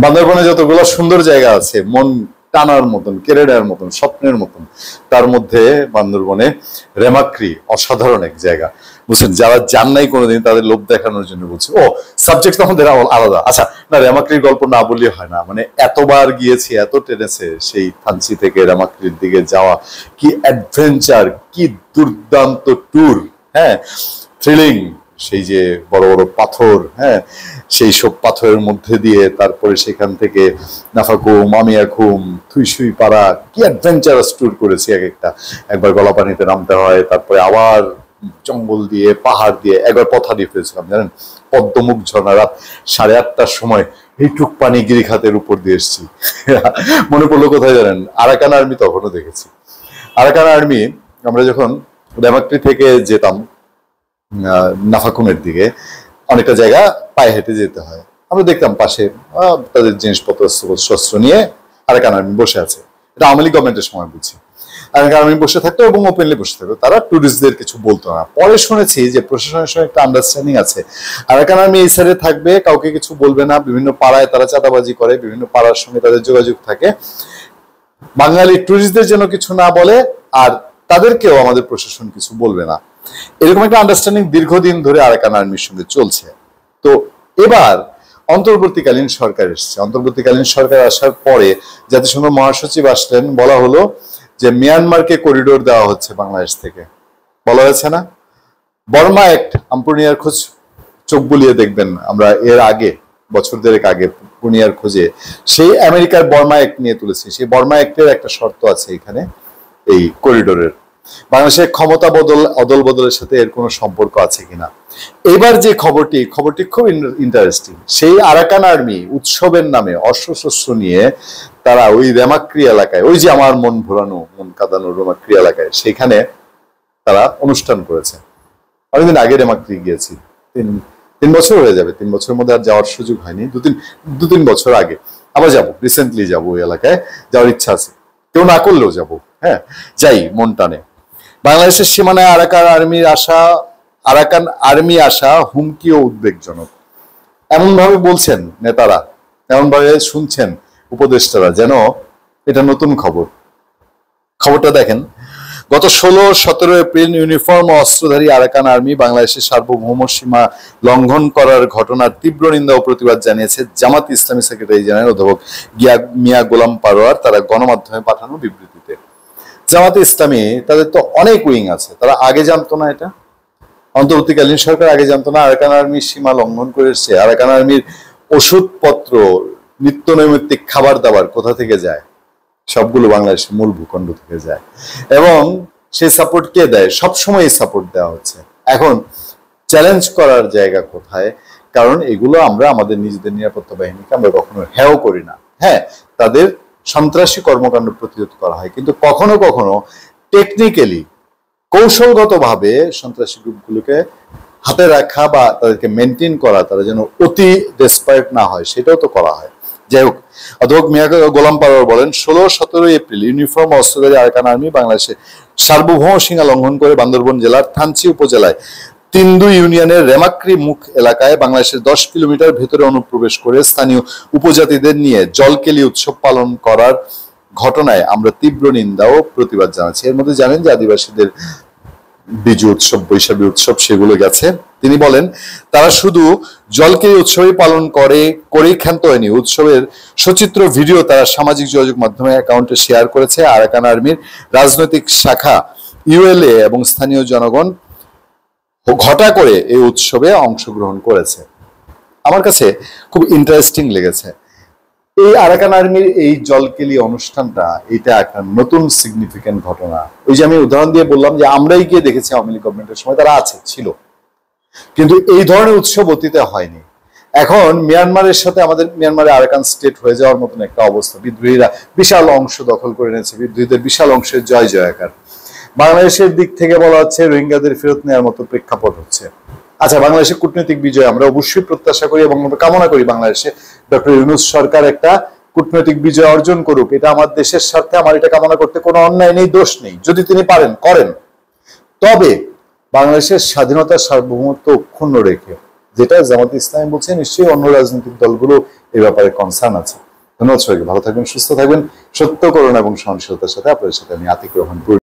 বান্দরবনে যতগুলো সুন্দর জায়গা আছে, মন টানার মতন, কেড়ে নেওয়ার মতন, স্বপ্নের মতন, তার মধ্যে বান্দরবনে রেমাক্রি অসাধারণ এক জায়গা। বুঝছেন, যারা যান নাই কোনোদিন তাদের লোভ দেখানোর জন্য বলছি। ও সাবজেক্ট তো আমাদের আলাদা। আচ্ছা, না রেমাক্রির গল্প না বললে হয় না। মানে এতবার গিয়েছি, এত টেনেছে সেই থানচি থেকে রেমাক্রির দিকে যাওয়া, কি অ্যাডভেঞ্চার, কি দুর্দান্ত ট্যুর। হ্যাঁ, থ্রিলিং, সেই যে বড় বড় পাথর, হ্যাঁ, সেই সব পাথরের মধ্যে দিয়ে তারপরে সেখান থেকে নাফাকুম, আমিয়াখুম, থুইসুই পাড়া, কি অ্যাডভেঞ্চারাস ট্যুর করেছি এক একটা। একবার গলা পানিতে নামতে হয়, তারপরে আবার জঙ্গল দিয়ে, পাহাড় দিয়ে, একবার পথা দিয়ে ফেলেছিলাম জানেন, পদ্মমুখ ঝর্ণা। রাত 8:30টার সময় এইটুক পানি গিরিখাতের উপর দিয়ে এসেছি। মনে পড়লো কোথায় জানেন, আরাকান আর্মি তখনও দেখেছি। আরাকান আর্মি আমরা যখন রেমাক্রি থেকে যেতাম নাফাকুমের দিকে, অনেকটা জায়গা পায়ে হেঁটে যেতে হয়। আমরা দেখতাম পাশে তাদের জিনিসপত্র শস্ত্র নিয়ে আরাকান আর্মি বসে আছে। এটা আওয়ামী লীগ গভর্নমেন্টের সময় বুঝছি। আরাকান আর্মি বসে থাকতো এবং ওপেনলি বসে থাকতো, তারা টুরিস্টদের কিছু বলতো না। পরে শুনেছি যে প্রশাসনের সঙ্গে একটা আন্ডারস্ট্যান্ডিং আছে, আরাকান আর্মি এই সাইডে থাকবে, কাউকে কিছু বলবে না। বিভিন্ন পাড়ায় তারা চাঁদাবাজি করে, বিভিন্ন পাড়ার সঙ্গে তাদের যোগাযোগ থাকে, বাঙালি টুরিস্টদের যেন কিছু না বলে, আর তাদেরকেও আমাদের প্রশাসন কিছু বলবে না। এরকম একটা আন্ডারস্ট্যান্ডিং দীর্ঘদিন ধরে আরাকান আর্মির সঙ্গে চলছে। তো এবার অন্তর্বর্তীকালীন সরকার এসছে। অন্তর্বর্তীকালীন সরকার আসার পরে জাতিসংঘ মহাসচিব আসলেন, বলা হলো যে মিয়ানমারকে করিডোর দেওয়া হচ্ছে বাংলাদেশ থেকে। বলা হয়েছে না, বর্মা অ্যাক্ট, আমপুনিয়ার খোঁজ চোখ বুলিয়ে দেখবেন, আমরা এর আগে বছর দেড়েক আগে পুনিয়ার খোঁজে সেই আমেরিকার বর্মা অ্যাক্ট নিয়ে তুলেছি। সেই বর্মা অ্যাক্টের একটা শর্ত আছে এখানে, এই করিডোরের। বাংলাদেশের ক্ষমতা অদল বদলের সাথে এর কোনো সম্পর্ক আছে কিনা। এবার যে খবরটি খুব ইন্টারেস্টিং। সেই আরাকান আর্মি উৎসবের নামে অস্ত্রশস্ত্র নিয়ে তারা ওই রেমাক্রি এলাকায়, ওই যে আমার মন ভোলানো, মন কাঁদানো রেমাক্রি এলাকায়, সেখানে তারা অনুষ্ঠান করেছে। অনেকদিন আগে রেমাক্রি গিয়েছি, তিন বছর হয়ে যাবে। 3 বছরের মধ্যে আর যাওয়ার সুযোগ হয়নি। দু তিন বছর আগে আবার যাবো, রিসেন্টলি যাবো। ওই এলাকায় যাওয়ার ইচ্ছা আছে, কেউ না করলেও যাবো। হ্যাঁ, যাই, মন টানে। বাংলাদেশের সীমানায় আরাকান আর্মি আসা হুমকি ও উদ্বেগজনক, এমন ভাবে বলছেন নেতারা, এমন ভাবে শুনছেন উপদেষ্টারা, যেন এটা নতুন খবর। খবরটা দেখেন, গত 16-17 এপ্রিল ইউনিফর্ম ও অস্ত্রধারী আরাকান আর্মি বাংলাদেশের সার্বভৌম সীমা লঙ্ঘন করার ঘটনার তীব্র নিন্দা ও প্রতিবাদ জানিয়েছে জামাত ইসলামী সেক্রেটারি জেনারেল অধ্যাপক মিয়া গোলাম পারোয়ার। তারা গণমাধ্যমে পাঠানো বিবৃতিতে, জামাতে ইসলামী তাদের তো অনেক উইং আছে, তারা আগে জানতো না এটা? অন্তর্বর্তীকালীন সরকার আগে জানতো না আরাকান আর্মির সীমা লঙ্ঘন করে এসছে? আরাকান আর্মির ওষুধপত্র, নিত্য নৈমিত্তিক খাবার দাবার কোথা থেকে যায়? সবগুলো বাংলাদেশের মূল ভূখণ্ড থেকে যায়। এবং সেই সাপোর্ট কে দেয়? সবসময় এই সাপোর্ট দেওয়া হচ্ছে। এখন চ্যালেঞ্জ করার জায়গা কোথায়? কারণ এগুলো আমরা আমাদের নিজেদের নিরাপত্তা বাহিনীকে আমরা কখনো হেয় করি না। হ্যাঁ, তাদের সন্ত্রাসী কর্মকাণ্ড প্রতিরোধ করা হয়, কিন্তু কখনো কখনো টেকনিক্যালি, কৌশলগতভাবে সন্ত্রাসী গ্রুপগুলোকে হাতে রাখা বা তাদেরকে মেনটেন করা, তারা যেন অতি ডেসপারেট না হয়, সেটাও তো করা হয়। যাই হোক, অধ্যাপক মিয়া গোলাম পারোয়ার বলেন, 16-17 এপ্রিল ইউনিফর্ম অস্ত্রধারী আরাকান আর্মি বাংলাদেশে সার্বভৌম সীমা লঙ্ঘন করে বান্দরবন জেলার থানচি উপজেলায় তিন্দু ইউনিয়নের রেমাক্রি মুখ এলাকায় বাংলাদেশের 10 কিলোমিটার ভেতরে অনুপ্রবেশ করে স্থানীয় উপজাতিদের নিয়ে জলকেলি উৎসব পালন করার ঘটনায় আমরা তীব্র নিন্দা ও প্রতিবাদ জানাচ্ছি। এর মধ্যে জানেন যে আদিবাসীদের বিজু উৎসব, বৈশাখী উৎসব, সেগুলো গেছে। তিনি বলেন, তারা শুধু জলকেলি উৎসবই পালন করেই ক্ষান্ত হয়নি। উৎসবের সচিত্র ভিডিও তারা সামাজিক যোগাযোগ মাধ্যমে অ্যাকাউন্টে শেয়ার করেছে। আরাকান আর্মির রাজনৈতিক শাখা ইউএলএ এবং স্থানীয় জনগণ ঘটা করে এই উৎসবে অংশগ্রহণ করেছে। আমার কাছে খুব ইন্টারেস্টিং লেগেছে এই আরাকান আর্মির এই জলকেলি অনুষ্ঠানটা। এটা একটা নতুন সিগনিফিকেন্ট ঘটনা। ওই যে আমি উদাহরণ দিয়ে বললাম যে আমরাই গিয়ে দেখেছি আওয়ামী লীগ গভর্নমেন্টের সময়, তারা ছিল, কিন্তু এই ধরনের উৎসব অতীতে হয়নি। এখন মিয়ানমারের সাথে আমাদের মিয়ানমারে আরাকান স্টেট হয়ে যাওয়ার মতন একটা অবস্থা, বিদ্রোহীরা বিশাল অংশ দখল করে নিয়েছে, বিদ্রোহীদের বিশাল অংশের জয় জয়াকার। বাংলাদেশের দিক থেকে বলা হচ্ছে রোহিঙ্গাদের ফেরত নেওয়ার মতো প্রেক্ষাপট হচ্ছে। আচ্ছা, বাংলাদেশের কূটনৈতিক বিজয় আমরা অবশ্যই প্রত্যাশা করি এবং কামনা করি বাংলাদেশে ডক্টর ইউনূস সরকার একটা কূটনৈতিক বিজয় অর্জন করুক। এটা আমার দেশের স্বার্থে, আমার এটা কামনা করতে কোনো অন্যায় নেই, দোষ নেই। যদি তিনি পারেন করেন, তবে বাংলাদেশের স্বাধীনতার সার্বভৌমত্ব অক্ষুণ্ণ রেখে যেটা জামাত ইসলামী বলছে, নিশ্চয়ই অন্য রাজনৈতিক দলগুলো এই ব্যাপারে কনসার্ন আছে। ধন্যবাদ সবাইকে, ভালো থাকবেন, সুস্থ থাকবেন, সত্য করুণা এবং সহনশীলতার সাথে আপনাদের সাথে আমি আতিক রহমান।